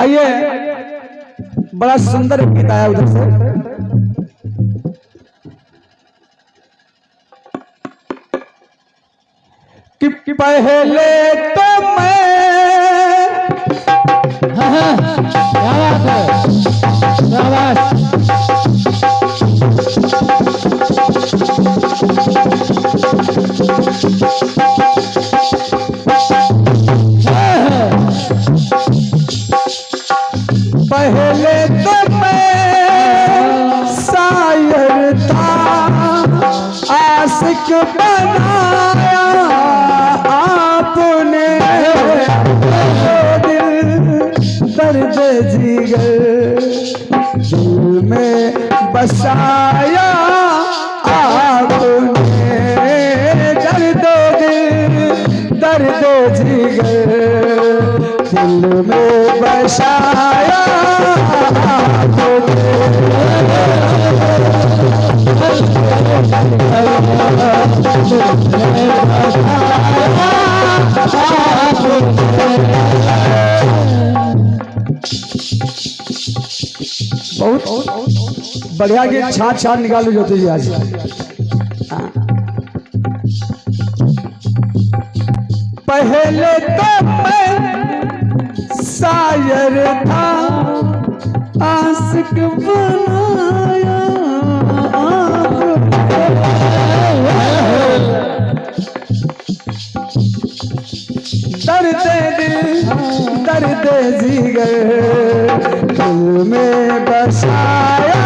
आइए, बड़ा सुंदर गीत आया उधर से। कि पहले तो मैं, हाँ, क्या बात है, शाबाश। पहले तो मैं शायर था, आशिक बनाया आपने, दर्द जिगर दिल में बसाया आपने, दर्द जिगर दिल में बसाया आपने। बहुत बढ़िया गीत, छाट छाट निकालो ज्योति जी आज। पहले तो मैं शायर था, आशिक बनाया दर्द जिगर दिल में बसाया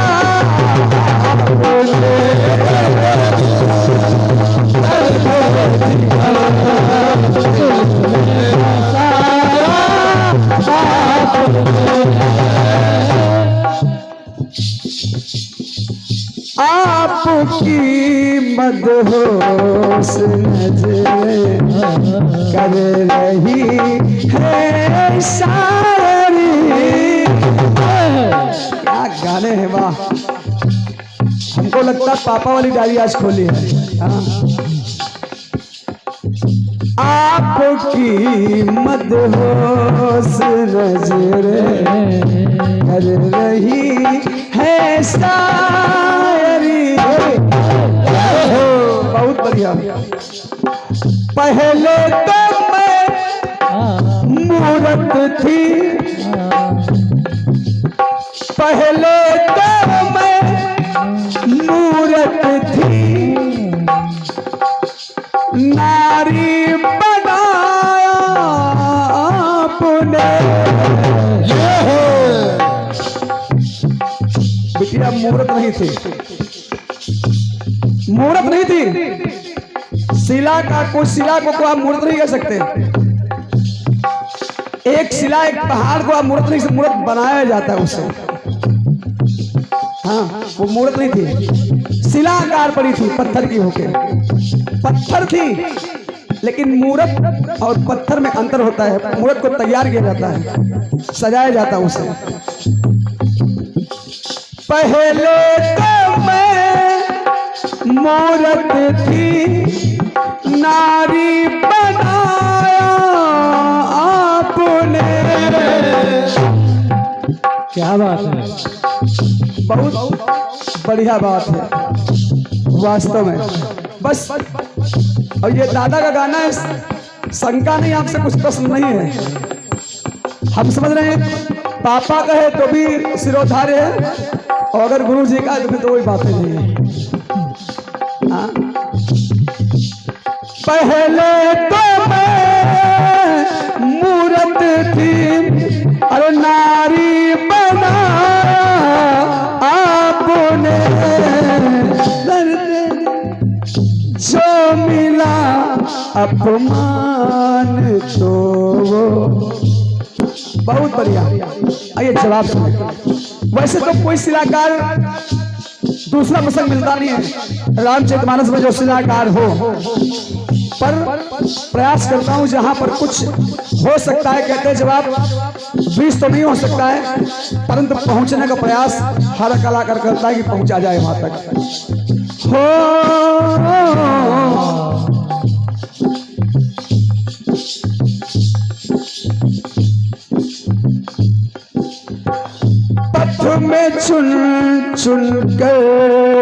आपकी मदहोश नजरें कर रही है शायरी। क्या गाने हैं, वाह। हमको लगता है पापा वाली डायरी आज खोली है। आपकी मदहोश नजरें कर रही है शायरी। बहुत बढ़िया। पहले तो मैं मूरत थी, पहले तो मैं मूरत थी, नारी बनाया आपने। बिटिया मूरत नहीं थी, मूरत नहीं थी। शिला का कोई शिला को आप मूर्त नहीं कर सकते। एक शिला, एक पहाड़ को आप मूर्त नहीं, मूर्त बनाया जाता है उससे। हाँ, वो मूर्त नहीं थी, शिला आकार पड़ी थी पत्थर की होके। पत्थर थी, लेकिन मूर्त और पत्थर में अंतर होता है। मूर्त को तैयार किया जाता है, सजाया जाता है उसे। पहले तो मैं मूरत थी, नारी बनाया आपने। क्या बात है, बहुत बढ़िया बात है वास्तव में। बस, और ये दादा का गाना है, शंका नहीं, आपसे कुछ प्रश्न नहीं है। हम समझ रहे हैं पापा कहे तो भी सिरोधार्य है, और अगर गुरु जी का तो फिर तो कोई बातें नहीं है। हाँ? पहले तो मैं मूरत थी, अरे नारी बनाया आपने, जो मिला अपमान तो वो। बहुत बढ़िया। आइए जवाब सुनिए। वैसे तो कोई शिलाकार दूसरा प्रसंग मिलता नहीं है रामचरितमानस में जो शिलाकार हो, पर प्रयास करता हूं जहां पर कुछ हो सकता है। कहते हैं जवाब 20 तो नहीं हो सकता है, परंतु पहुंचने का प्रयास हर कलाकार करता है कि पहुंचा जाए वहां तक। में चुन चुन कर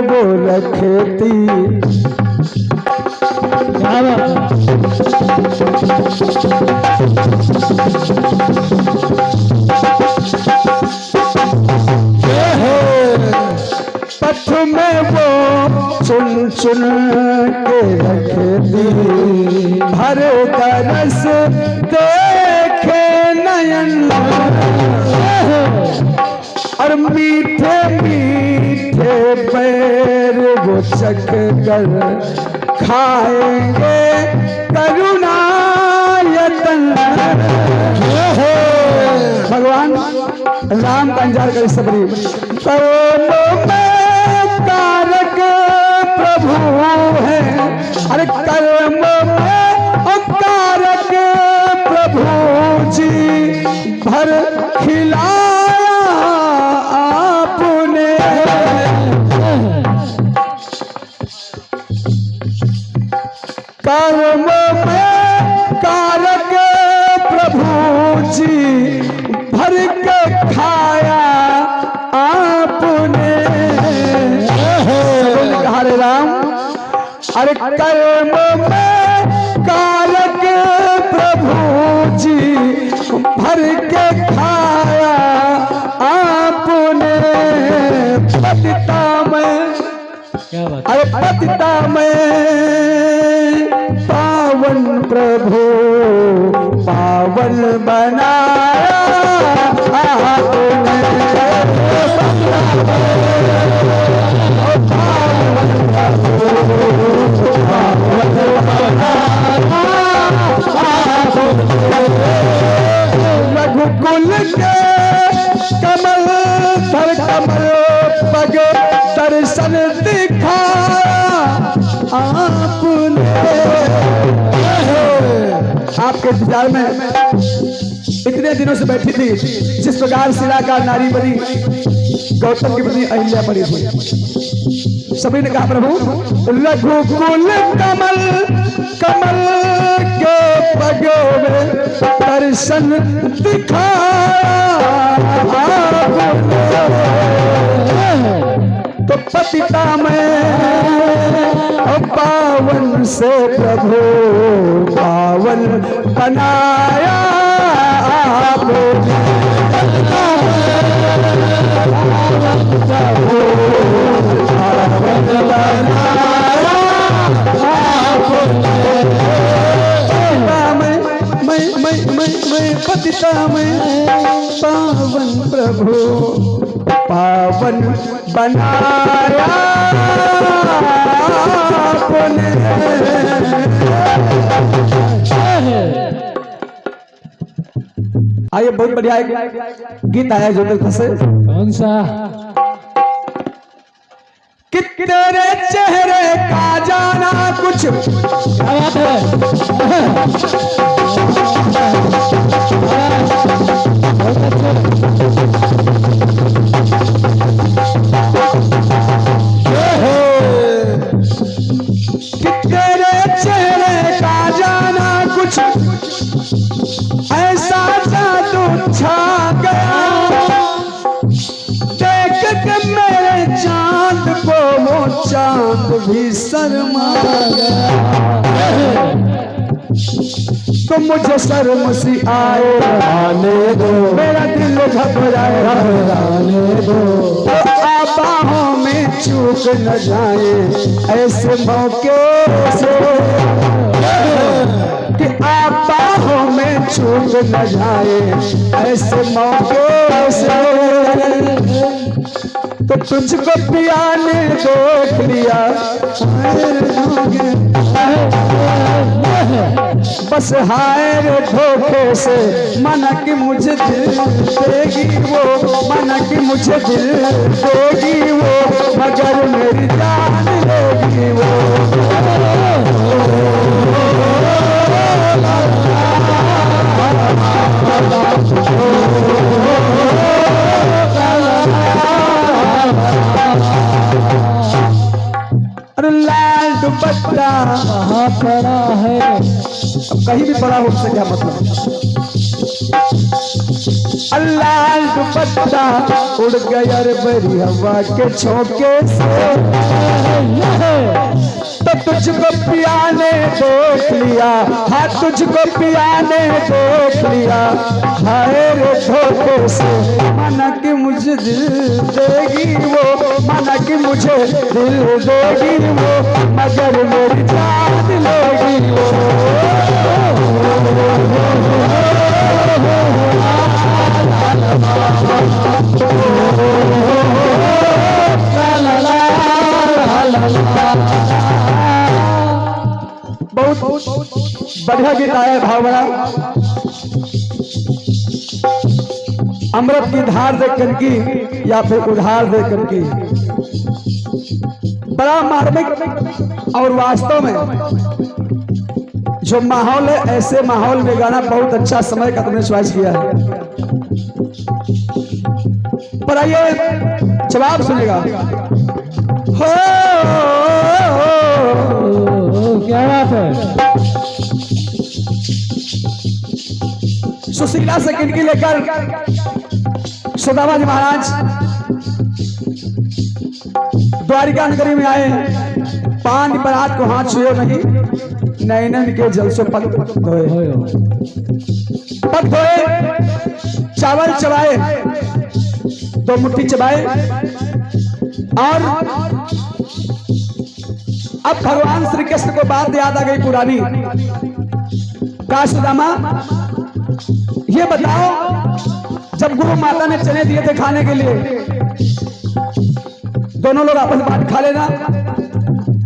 वो रखती। क्या बात है? पथ में वो चुन चुन के रखती, भर तरस देखे नयन, और मीठे मीठे पैर वो चख कर खाएंगे करुणा यतन। भगवान राम का इंतजार करे सबरी। करोड़ों में कारक प्रभु है, अरे कर्मों में कारक प्रभु जी, भर खिलाया आपने। कर्म में कारक प्रभु जी, भर के खाया आपने। हरे राम, अरे कर्म में कारक प्रभु जी, भर के खाया आपने। पतिता में, क्या बात? अरे पतिता में पावन प्रभु पावन बनाया आपने। रघुकुल के कमल धर कमल पग दर्शन दिखाया आपने। आपके इंतजार में इतने दिनों से बैठी थी, जिस प्रकार शिलाकार नारी बनी गौतम की पत्नी अहिल्या पड़ी थी। सभी ने कहा प्रभु रघुकुल कमल कमल के पगों में दर्शन दिखाया तो पतिता में पावन से प्रभु पावन बनाया आपने। मैं पतिता में पावन प्रभु पावन बनाया आपने। आइए बहुत बढ़िया एक गीत आया जो दिल से। कौन सा? कि तेरे चेहरे का जाना कुछ। क्या बात है? कि तेरे चेहरे का जाना कुछ ऐसा जादू छा गया, देख के मेरे चांद को वो चांद भी शर्मा गया। तो मुझे शर्म सी आए आने दो, मेरा दिल घबराए घबराने दो। तो बाहों में चूक न जाए ऐसे मौके से, कि आप बाहों में चूक न जाए ऐसे मौके से। तो तुझको पिया ने देख लिया बस हाय रे धोखे से, मना कि मुझे दिल देगी वो, मना कि मुझे दिल देगी वो, मगर मेरी जान लेगी वो। अरे लाल दुपट्टा कहाँ पड़ा है? अब कहीं भी पड़ा हो उससे क्या मतलब। अल्लाह दुपट्टा उड़ गया रे बड़ी हवा के झोंके से। तो तुझको पिया ने देख लिया, हाँ तुझको पिया ने देख लिया, हाय रे धोखे से। माना कि मुझे दिल देगी वो, माना कि मुझे दिल देगी वो, मगर मेरी जान लेगी वो। बहुत बढ़िया गीत आया, भाव बड़ा। अमृत की धार देखकर की या फिर उधार देखकर की, बड़ा मार्मिक। और वास्तव में जो माहौल है, ऐसे माहौल में गाना बहुत अच्छा समय का तुमने चॉइस किया है। पर आइए जवाब सुनेगा। हो क्या बात है। सुशीला से किनकी लेकर सुदामा जी महाराज द्वारिका नगरी में आए। पान बरात को हाथ छुए नहीं, नैनन के जल से पग धोए, पग धोए, चावल चबाए, 2 मुट्ठी चबाए। और अब भगवान श्री कृष्ण को बात याद आ गई पुरानी। का सुदामा ये बताओ, जब गुरु माता ने चने दिए थे खाने के लिए, दोनों लोग आपस में बांट खा लेना,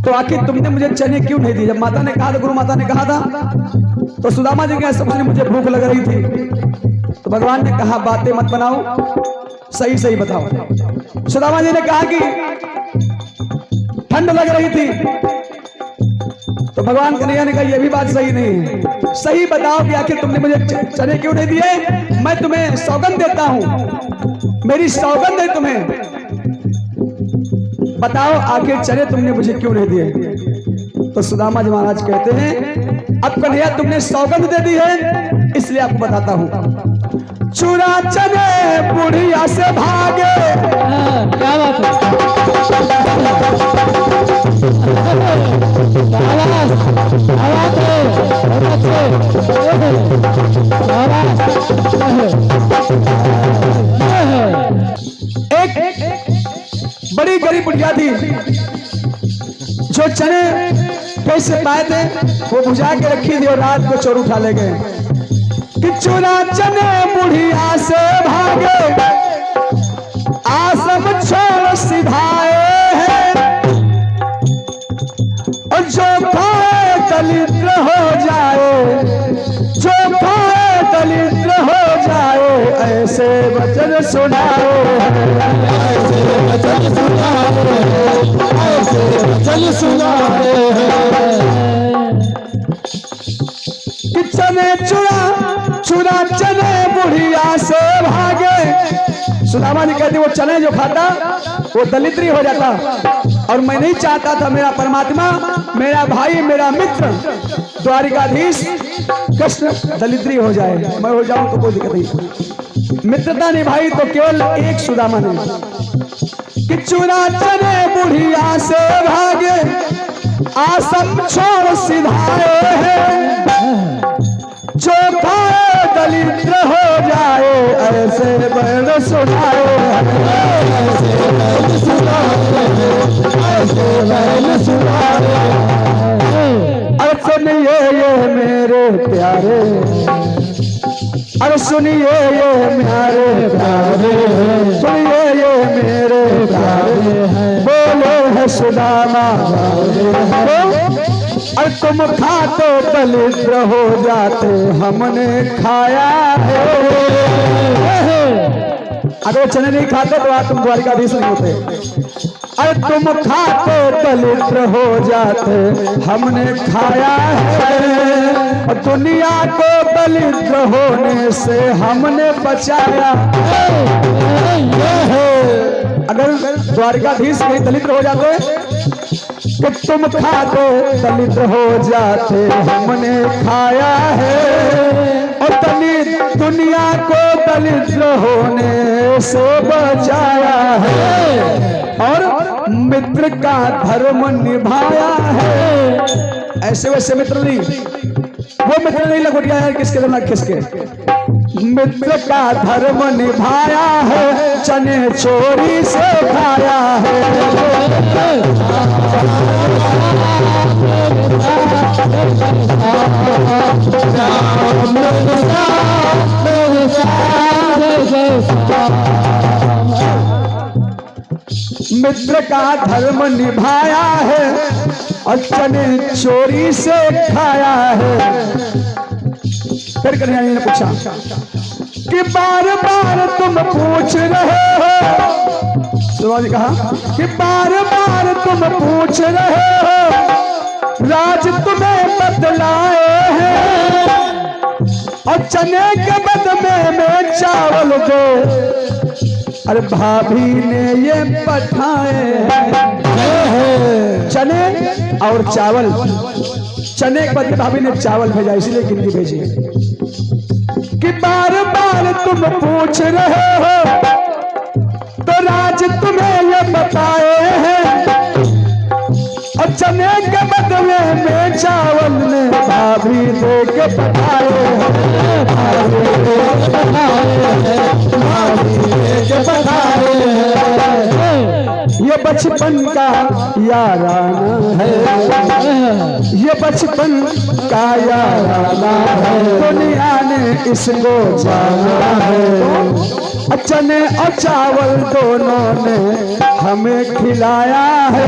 तो आखिर तुमने मुझे चने क्यों नहीं दिए? जब माता ने कहा था, गुरु माता ने कहा था, तो सुदामा जी कैसे पूछने, मुझे भूख लग रही थी। तो भगवान ने कहा बातें मत बनाओ, सही सही बताओ। सुदामा जी ने कहा कि ठंड लग रही थी। तो भगवान कन्हैया ने कहा यह भी बात सही नहीं है, सही बताओ कि आखिर तुमने मुझे चने क्यों नहीं दिए? मैं तुम्हें सौगंध देता हूं, मेरी सौगंध है तुम्हें, बताओ आखिर चने तुमने मुझे क्यों नहीं दिए? तो सुदामा जी महाराज कहते हैं, अब कन्हैया तुमने सौगंध दे दी है, इसलिए आपको बताता हूं। चूरा चने बुढ़िया से भागे। क्या बात है। एक बड़ी गरीब बुढ़िया थी जो चने कैसे पाए थे, वो बुझा के रखी थी और रात को चोर उठा ले गए। कि चुरा चने बुढ़िया से भागे, आसम छोड़ सिधाए हैं, और जो खाए दलिद्र हो जाए, जो खाए दलिद्र हो जाए, ऐसे वचन सुनाए, ऐसे वचन सुनाए, ऐसे वचन सुनाए। चने चुरा चने बुढ़िया से भागे। सुदामा जी कहते वो चने जो खाता वो दलिद्री हो जाता, और मैं नहीं चाहता था मेरा परमात्मा, मेरा भाई, मेरा मित्र द्वारिकाधीश कृष्ण दलिद्री हो जाए, मैं हो जाऊं तो कोई दिक्कत नहीं। मित्रता निभाई तो केवल एक सुदामा ने। कि चुरा चने बुढ़िया से भागे, आसम छोड़ सिधाए हैं, जो खाए दलिद्र हो जाए, ऐसे बैल सुनाए, ऐसे बैल सुनाए, ऐसे बैल सुनाए। और सुनिए ये मेरे प्यारे, और सुनिए ये मेरे प्यारे, सुनिए ये मेरे प्यारे, बोले है सुदामा, और तुम खाते दलिद्र हो जाते, हमने खाया है। अगर चने नहीं खाते तो आज तुम द्वारिकाधीश नहीं होते। अरे तुम खाते दलिद्र हो जाते, हमने खाया है, और दुनिया को दलिद्र होने से हमने बचाया। अगर द्वारिकाधीश कहीं दलिद्र हो जाते कि तुम खाते दलित हो जाते, हमने खाया है, और दुनिया को दरिद्र होने से बचाया है और मित्र का धर्म निभाया है। ऐसे वैसे मित्र नहीं, वो मित्र नहीं लंगोटिया है किसके दिमाग खिसके। मित्र का धर्म निभाया है, चने चोरी से खाया है। मित्र का धर्म निभाया है और चने चोरी से खाया है। फिर कन्हैया ने पूछा कि बार बार तुम पूछ रहे हो, सुबह जी कहा कि बार बार तुम पूछ रहे हो, राज तुम्हें बदलाए हैं और चने के बदले में चावल दो। अरे भाभी ने ये पठाए हैं चने और चावल। चने के बदले भाभी ने चावल भेजा, इसलिए गिनती भेजी कि बार बार तुम पूछ रहे हो तो राज तुम्हें ये बताए हैं और चने के बदले में चावल ने भाभी दे के पठाए हैं। ये बचपन का याराना है, ये बचपन का याराना है, दुनिया ने इसको जाना है। चने और चावल दोनों ने हमें खिलाया है,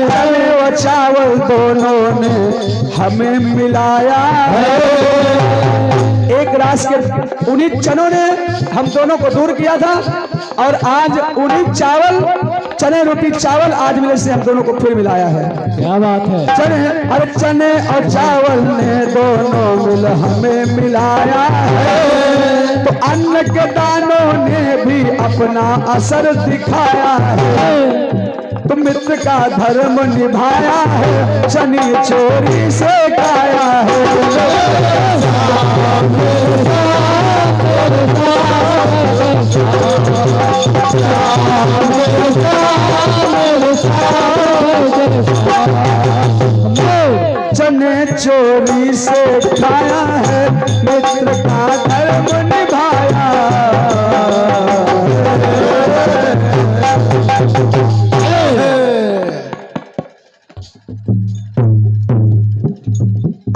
चने और चावल दोनों ने हमें मिलाया है। एक रास के उन्हीं चनों ने हम दोनों को दूर किया था और आज उन्हीं चावल, चने रोटी चावल आज मिले से हम दोनों को फिर मिलाया है। क्या बात है। चने और चावल ने दोनों मिल हमें मिलाया है। तो अन्न के दानों ने भी अपना असर दिखाया है। तो मित्र का धर्म निभाया है, चनी चोरी से खाया है। चने चोरी से खाया है, मित्र का धर्म निभाया।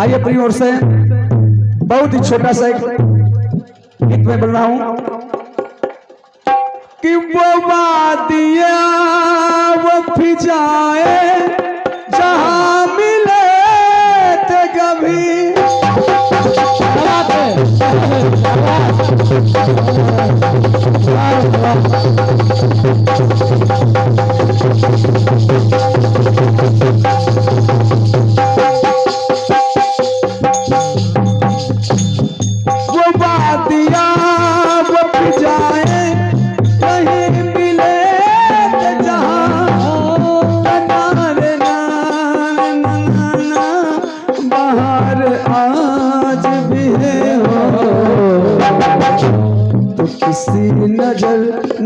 आइए अपनी ओर से बहुत ही छोटा सा एक गीत में बोल रहा हूं कि वो वादिया वो फिजाए जहां मिले थे कभी।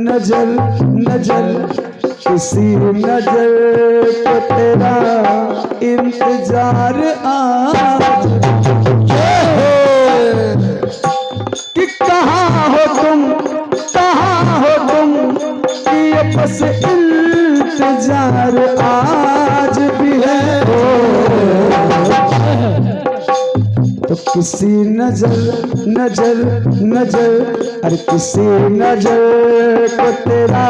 नजर नजर किसी नजर को तेरा इंतजार आज कि कहाँ हो तुम कि ये बस इंतजार आज भी है। तो किसी नजर अरे किसी नजर को तेरा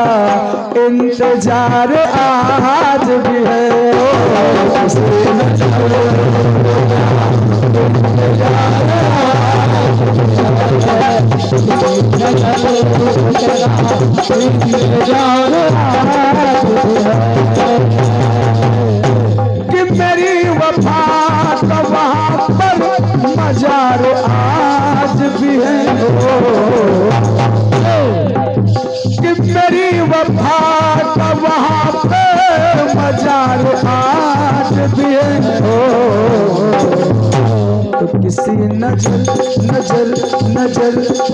इंतजार आज भी है। किसी कि मेरी वफा का वहाँ पर मजार आज भी है। कि मेरी वफा का वहाँ पे मजार आज भी है। तो किसी नजर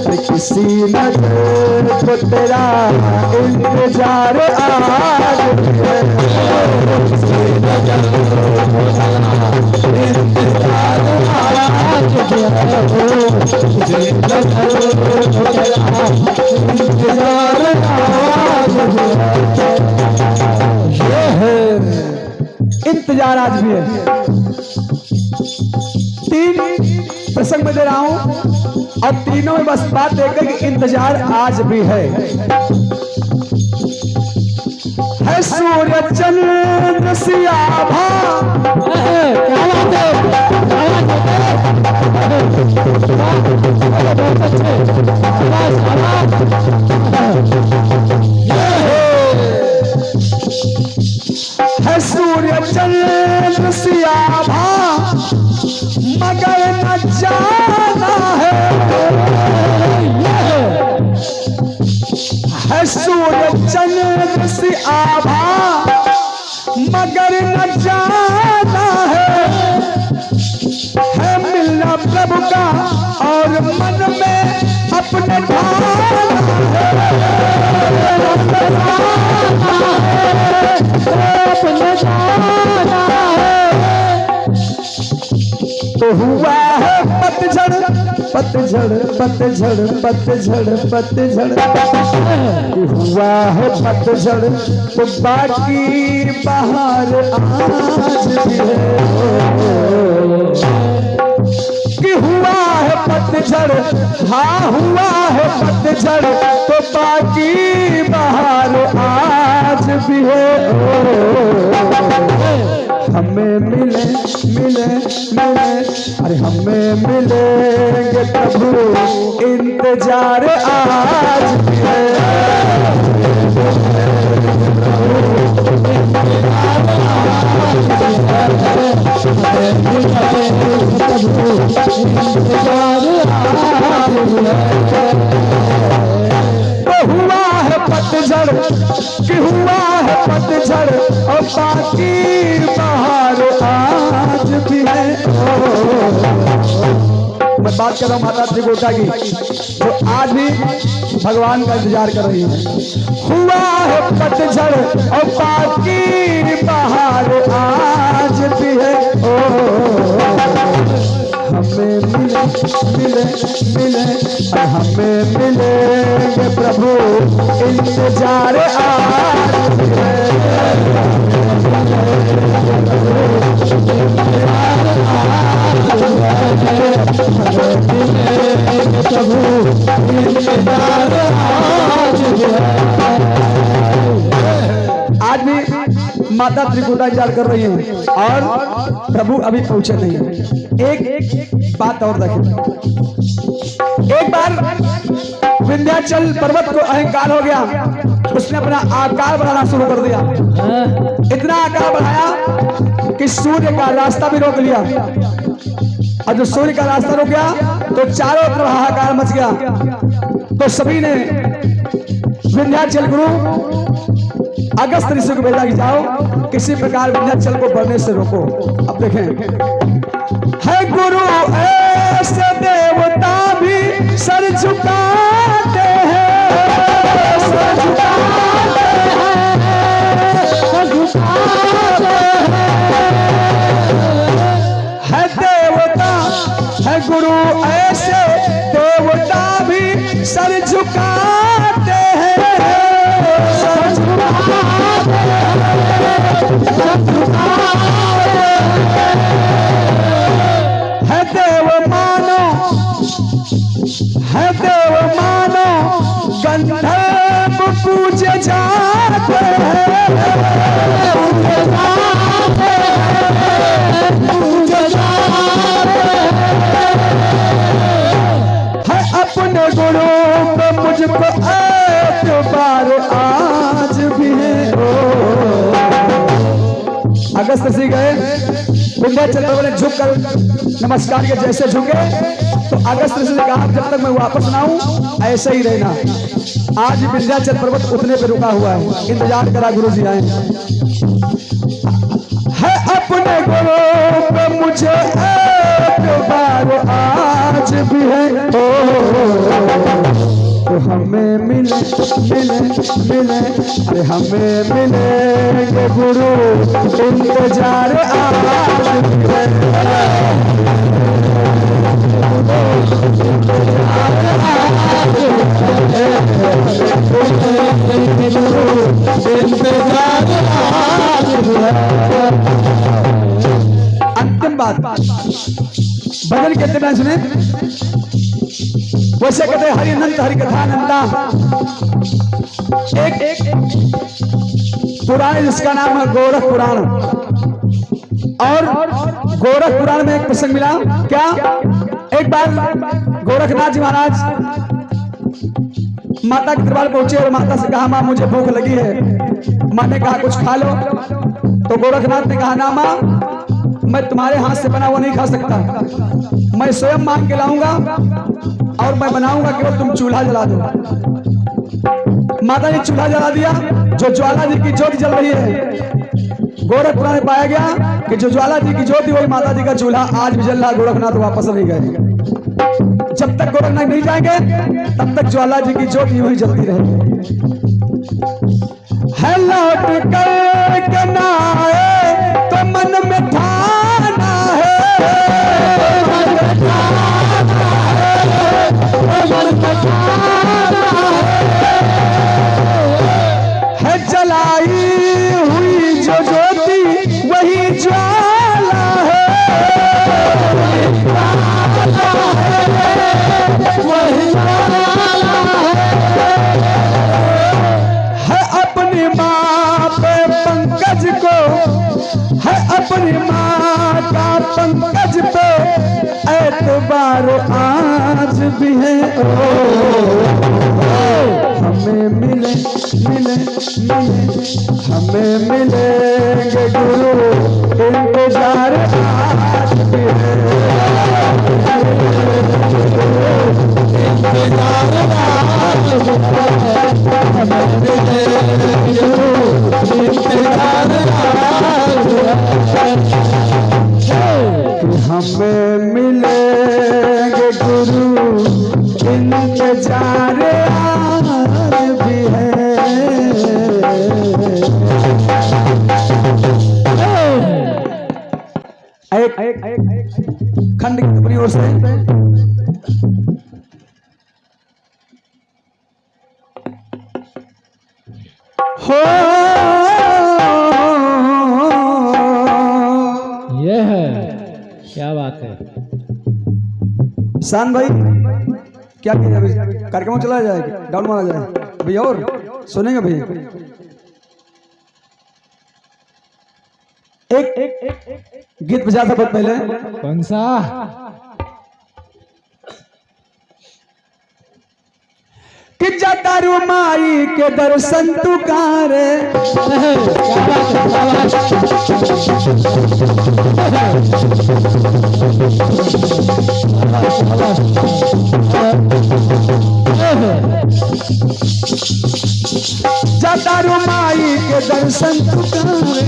अरे किसी किसी नजर को तेरा इंतजार आज भी है। किसी नजर को तेरा इंतजार आज भी है। किसी नजर को तेरा इंतजार आज भी है। ये है इंतजार आज भी है। तीन प्रसंग में दे रहा हूं और तीनों में बस बात एक है कि इंतजार आज भी है सूर्य चंद्र सियाभा। क्या बात है सूर्य चंद्र सियाभा मगर न जाना है सूर्य चंद्र सी आभा मगर न जाना है मिलना प्रभु का और मन में अपने तो हुआ है पतझड़ पतझड़ पतझड़ पतझड़ पतझड़ हुआ है पतझड़ तो बाकी बाहर आज भी है कि हुआ है पतझड़। हाँ हुआ है पतझड़ तो बाकी बाहर आज भी है। हमें मिले मिले मिले अरे हमें मिलेंगे प्रभु इंतजार आज भी है। तो हुआ है पतझड़ कि हुआ है पतझड़ और बाकी बाहर आज भी है। मैं बात कर रहा हूँ माता त्रिकोटा की जो आज भी भगवान का इंतजार कर रही है। हुआ है पतझड़ और बाकी बाहर आज भी है। हमें मिले मिले मिले हमें मिलेंगे प्रभु इंतजार आज भी है। आज भी माता त्रिकुटा इंतजार कर रही है और प्रभु अभी पहुंचे नहीं है। एक बात और देखें, एक बार विंध्याचल पर्वत को अहंकार हो गया, उसने अपना आकार बढ़ाना शुरू कर दिया। इतना आकार बढ़ाया कि सूर्य का रास्ता भी रोक लिया और जब सूर्य का रास्ता रुक गया तो चारों तरफ हाहाकार मच गया। तो सभी ने विंध्याचल गुरु अगस्त ऋषि को भेजा कि जाओ किसी प्रकार विंध्याचल को बढ़ने से रोको। अब देखें, है गुरु ऐसे देवता भी सर झुकाते हैं, सर झुकाते हैं, सर झुकाते हैं। देवता है गुरु ऐसे देवता भी सर झुकाते हैं, सर झुकाते हैं, सर झुकाते हैं। देव मानो, है देव मानो गंधर्व पूजे जाते हैं, पूजे जाते हैं, पूजे जाते हैं। अपने गुरु पे मुझको एतबार आज भी है। अगस्त ऋषि गए विंध्याचल पर्वत ने झुक कर नमस्कार के जैसे झुके तो अगस्त ऋषि ने कहा जब तक मैं वापस ना आऊं ऐसे ही रहना। आज विंध्याचल पर्वत उतने पे रुका हुआ है, इंतजार करा गुरु जी आए। है अपने गुरु पे मुझे एक बार आज भी है। हमें मिले मिले मिले, अरे हमें मिलेंगे गुरु, इंतजार आज भी है। अंतिम बात बदल के अंतिम सुने, वैसे कहते हरि अनंत हरि कथा नंदा, एक पुराण जिसका नाम है गोरख पुराण, और गोरख पुराण में एक प्रसंग मिला। क्या? एक बार गोरखनाथ जी महाराज माता के दरबार पहुंचे और माता से कहा, मां मुझे भूख लगी है। मां ने कहा कुछ खा लो। तो गोरखनाथ ने कहा, ना मां, मैं तुम्हारे हाथ से बना हुआ नहीं खा सकता, मैं स्वयं मांग के लाऊंगा और मैं बनाऊंगा, केवल तुम चूल्हा जला दो। माता ने चूल्हा जला दिया। जो ज्वाला जी की ज्योति जल रही है, गोरखपुरा में पाया गया कि जो ज्वाला जी की ज्योति वही माता जी का चूल्हा आज भी जल रहा। गोरखनाथ वापस नहीं गए। जब तक गोरखनाथ नहीं जाएंगे तब तक ज्वाला जी की ज्योति वही जलती रहेगी। है लौट कर ना आए तो मन में ठाना है जलाई हुई जो ज्योति वही ज्वाला है। अपनी माँ पे पंकज को, है अपनी माँ का पंकज पे एतबार आज भी है। हमें मिले मिले मिले, हमें मिलेंगे गुरु, इंतजार आज भी है। हमें मिलेंगे गुरु, इंतजार आज भी है। एक खंड की अपनी ओर से हो, ये है, क्या बात है। शान भाई क्या कार्यक्रम चला जाएगा, डाउन मारा जाए भैया, और सुनेंगे भैया। एक गीत बजा था बहुत पहले। कौन सा? कि जटारू माई के दर्शन तू करे, जटारू माई के दर्शन तू करे,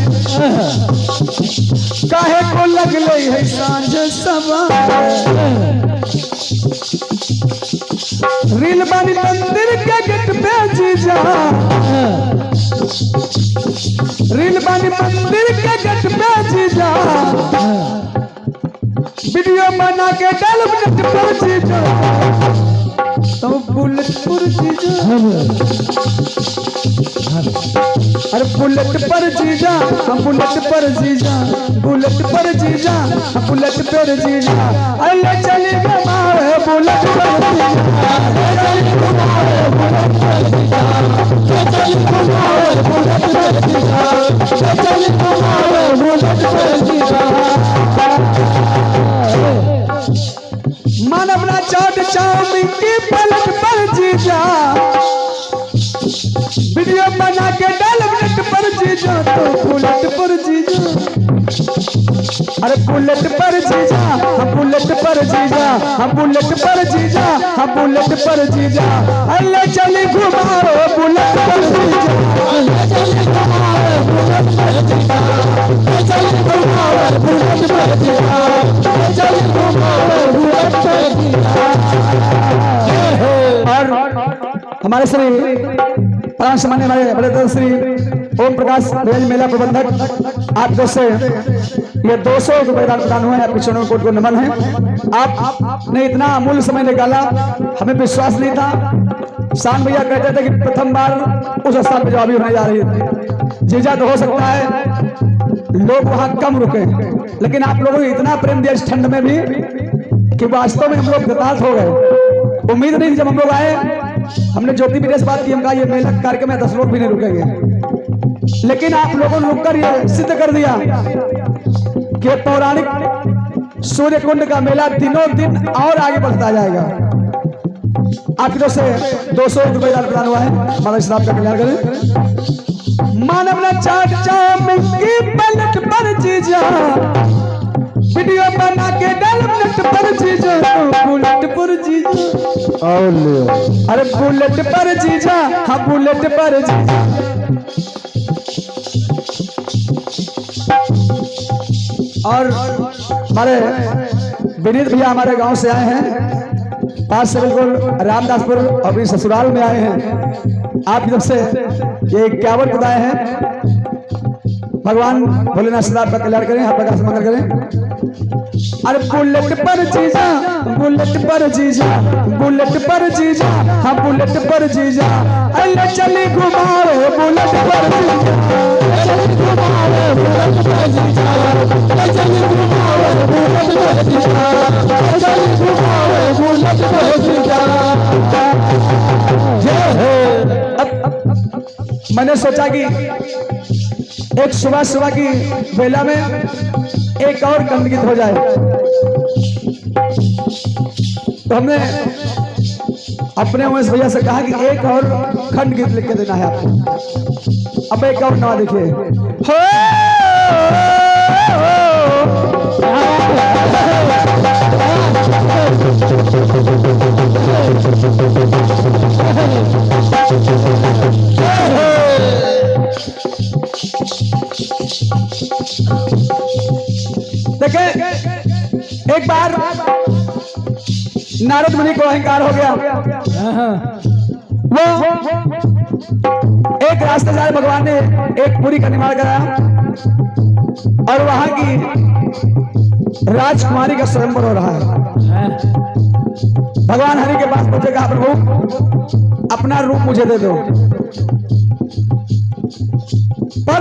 काहे को लगले है सांझ सवार। रील बानी मंदिर के गेट पे जीजा, रील बानी मंदिर के गेट पे जीजा, वीडियो बना के डाल नेट पर जीजा, तो बुलेट पर जीजा, अरे बुलेट पर जीजा, हम बुलेट पर जीजा, बुलेट पर जीजा, हम बुलेट पर जीजा, अरे चली हमारे बुलेट पर जीजा, मन अपना चाट चाउमीन की पलट पर जीजा, वीडियो बना के डाल नेट पर जीजा, तो बुलेट पर जीजा, अरे बुलेट पर जीजा, हम बुलेट पर जीजा, हम बुलेट पर जीजा, हम बुलेट पर जीजा, अल्लाह चली घुमाओ बुलेट पर जीजा, चली घुमाओ बुलेट पर जीजा, चली घुमाओ बुलेट पर जीजा, चली घुमाओ बुलेट पर जीजा। और हमारे श्री प्राण सम्मान्य हमारे बड़े श्री ओम प्रकाश रेल मेला प्रबंधक आप से ये 200 रुपए दान प्रदान हुए हैं। पिछड़ों कोट को नमन है। आपने इतना अमूल्य समय निकाला, हमें विश्वास नहीं था। शान भैया कहते थे कि प्रथम बार उस स्थान पर जवाबी होने जा रही है। जीजा तो हो सकता है लोग वहां कम रुके, लेकिन आप लोगों ने इतना प्रेम दिया इस ठंड में भी कि वास्तव में हम लोग गतास हो गए। उम्मीद नहीं थी जब हम लोग आए। हमने ज्योति मीडिया से बात की, हम कहा ये मेला कार्यक्रम में 10 लोग भी नहीं रुकेंगे, लेकिन आप लोगों ने रुककर ये सिद्ध कर दिया कि पौराणिक सूर्य कुंड का मेला दिनों दिन और आगे बढ़ता जाएगा। आपकी तरफ से 200 रुपए दान प्रदान हुआ है। हमारा इस का कल्याण करें। मानव न चाट चाउमीन की पलट पर जीजा, वीडियो बना के डाल नेट पर जीजा, बुलेट पर जीजा, अरे बुलेट पर जीजा, हाँ बुलेट पर जीजा। और हमारे विनीत भैया हमारे गांव से आए हैं, पास से बिल्कुल रामदासपुर और अपनी ससुराल में आए हैं। आपकी तरफ से ये 51 खुदाए हैं। भगवान भोलेनाथ सदा आपका कल्याण करें, आपका प्रकाश मंगल करें। अरे बुलेट पर जीजा, बुलेट पर जीजा, बुलेट पर जीजा, हाँ बुलेट पर जीजा, अल्लाह चली घुमाओ बुलेट पर जीजा, चली घुमाओ बुलेट पर जीजा, चली घुमाओ बुलेट पर जीजा, चली घुमाओ बुलेट पर जीजा। मैंने सोचा कि एक सुबह सुबह की बेला में एक और खंड गीत हो जाए, तो हमने अपने उमेश भैया से कहा कि एक और खंड गीत लिख के देना है आपको। अब एक और नवा देखिए। हो देखे, एक बार नारद मुनि को अहंकार हो गया। वो एक रास्ते से भगवान ने एक पुरी का निर्माण कराया और वहां की राजकुमारी का स्वयंवर हो रहा है। भगवान हरि के पास पहुंचे, कहा प्रभु अपना रूप मुझे दे दो, पर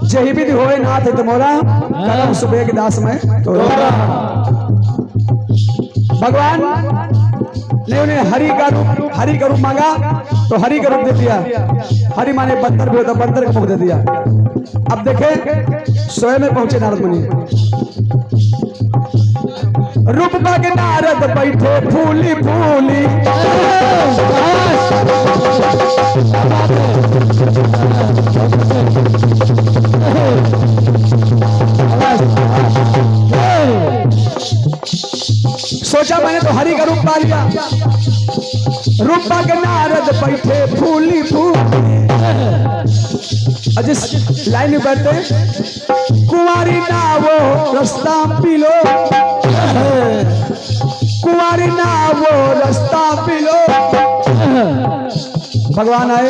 जही विधि होए नाथ तुम्हारा, कलम सुबह के दास में तो भगवान ने उन्हें हरि का रूप मांगा तो हरि का रूप दे दिया। हरि माने बंदर भी होता, बंदर का मुख दे दिया। अब देखे स्वयं में पहुंचे नारद मुनि। रूप पाके नारद बैठे फूली फूली, सोचा मैंने तो हरि का रूप पा लिया। रूप पाके नारद बैठे फूली फूली, जिस लाइन में बैठते कुंवारी ना वो रास्ता पिलो, कुंवारी ना वो रास्ता पिलो। भगवान आए,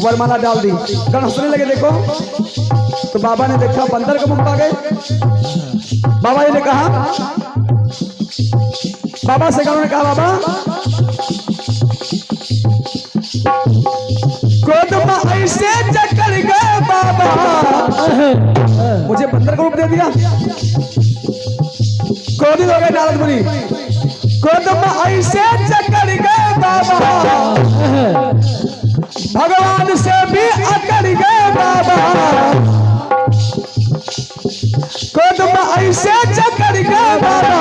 वरमाला डाल दी, गण हंसने लगे। देखो तो बाबा ने देखा बंदर का मुख पा गए। बाबा जी ने कहा, बाबा से गणों ने कहा बाबा गोद में ऐसे जकड़ गए बाबा, मुझे बंदर का रूप दे दिया। क्रोधित हो गए नारद मुनि, गोद में ऐसे जकड़ गए बाबा, भगवान से भी अकड़ गए बाबा, गोद में ऐसे जकड़ गए बाबा,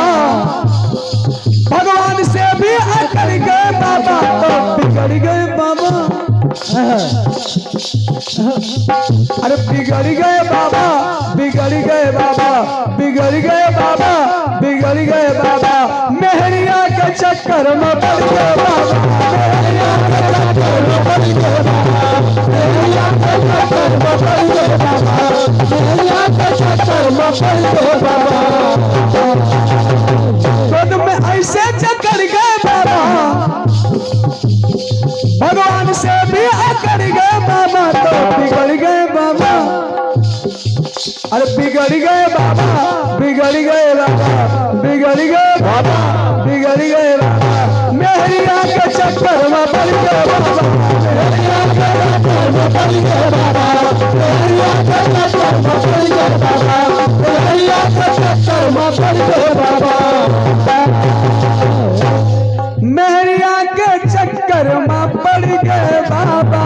भगवान से भी अकड़ गए बाबा, तो बिगड़ गए बाबा। अरे बिगड़ गए बाबा, बिगड़ गए बाबा, बिगड़ गए बाबा, बिगड़ गए बाबा, मेहरिया के चक्कर में पड़ गए बाबा, मेहरिया के चक्कर में पड़ गए बाबा, मेहरिया के चक्कर में पड़ गए बाबा, मेहरिया के चक्कर में पड़ गए बाबा। खुद में ऐसे चक्कर गए बाबा, से भी अकड़ गए बाबा तो बिगड़ गए बाबा। अरे बिगड़ गए बाबा, बिगड़ गए बाबा, बिगड़ गए बाबा, बिगड़ गए बाबा। मेहरिया के चक्कर में पड़ गए बाबा, मेहरिया के चक्कर में पड़ गए बाबा, मेहरिया के चक्कर में पड़ गए बाबा, मेहरिया के चक्कर में पड़ गए बाबा। मेहरिया के चक्कर में पड़ गए बाबा।